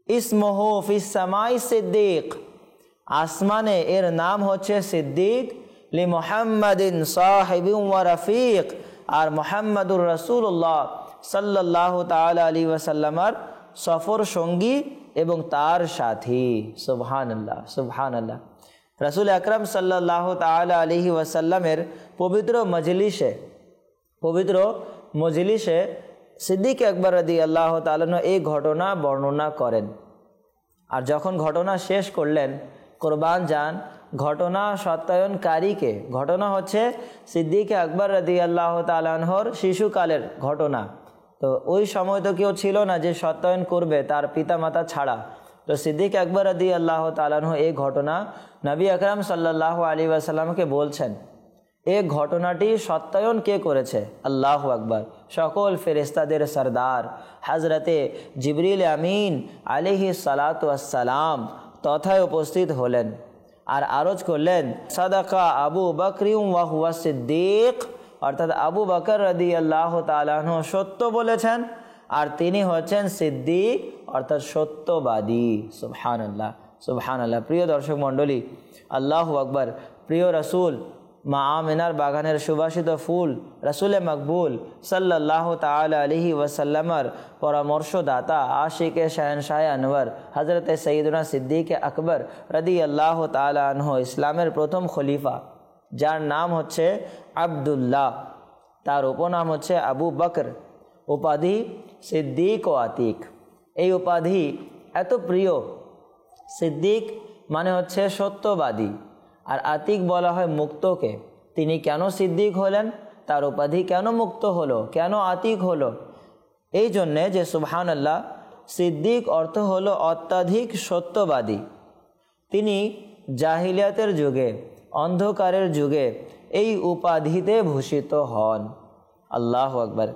ইসমুহু ফিস সামাই সিদ্দিক, আসমানে এর নাম হচ্ছে সিদ্দিক। লি মুহাম্মাদিন সাহিবিন ওয়া রাফিক, আর মুহাম্মাদুর রাসূলুল্লাহ সাল্লাল্লাহু তাআলা আলাইহি ওয়াসাল্লামের সফর সঙ্গী এবং তার সাথী। সুবহানাল্লাহ, সুবহানাল্লাহ। রাসূল আকরাম সাল্লাল্লাহু তাআলা আলাইহি ওয়াসাল্লামের পবিত্র মজলিসে সিদ্দিক আকবর রাদিয়াল্লাহু তাআলা আনহু এই ঘটনা বর্ণনা করেন। আর যখন ঘটনা শেষ করলেন, কোরবান যান ঘটনা সত্যায়নকারীকে। ঘটনা হচ্ছে সিদ্দিক আকবর রাদিয়াল্লাহু তাআলা আনহুর শিশুকালের ঘটনা। তো ওই সময় তো কেউ ছিল না যে সত্যায়ন করবে তার পিতামাতা ছাড়া। তো সিদ্দিক আকবর রাদিয়াল্লাহু তাআলা আনহু এই ঘটনা নবী আকরাম সাল্লাল্লাহু আলাইহি ওয়াসাল্লামকে বলছেন। এই ঘটনাটি সত্যায়ন কে করেছে? আল্লাহু আকবার, সকল ফেরেশতাদের সরদার হযরতে জিবরিল আমিন আলাইহিস সালাতু ওয়াস সালাম তথায় উপস্থিত হলেন আর আরজ করলেন, সাদাকা আবু বকর ওয়া হুয়া সিদ্দিক, অর্থাৎ আবু বকর রাদিয়াল্লাহু তাআলা আনহু সত্য বলেছেন আর তিনি হচ্ছেন সিদ্দিক, অর্থাৎ সত্যবাদী। সুবহানাল্লাহ, সুবহানাল্লাহ। প্রিয় দর্শক মণ্ডলী, আল্লাহু আকবার। প্রিয় রাসূল মা আমিনার বাগানের সুবাসিত ফুল রাসূলে মকবুল সাল্লাল্লাহু তাআলা আলাইহি ওয়াসাল্লামের পরামর্শদাতা আশিকে শাহেনশাহ আনওয়ার হযরতে সৈয়দনা সিদ্দিক আকবর রাদিয়াল্লাহু তাআলা আনহু ইসলামের প্রথম খলিফা, যার নাম হচ্ছে আব্দুল্লাহ, তার উপনাম হচ্ছে আবু বকর, উপাধি সিদ্দিক ও আতিক। এই উপাধি এত প্রিয়। সিদ্দিক মানে হচ্ছে সত্যবাদী, আর আতিক বলা হয় মুক্তকে। তিনি কেন সিদ্দিক হলেন, তার উপাধি কেন মুক্ত হলো, কেন আতিক হলো? এই জন্যে যে সুবহানাল্লাহ, সিদ্দিক অর্থ হলো অত্যাধিক সত্যবাদী। তিনি জাহিলিয়াতের যুগে, অন্ধকারের যুগে এই উপাধিতে ভূষিত হন। আল্লাহু আকবার।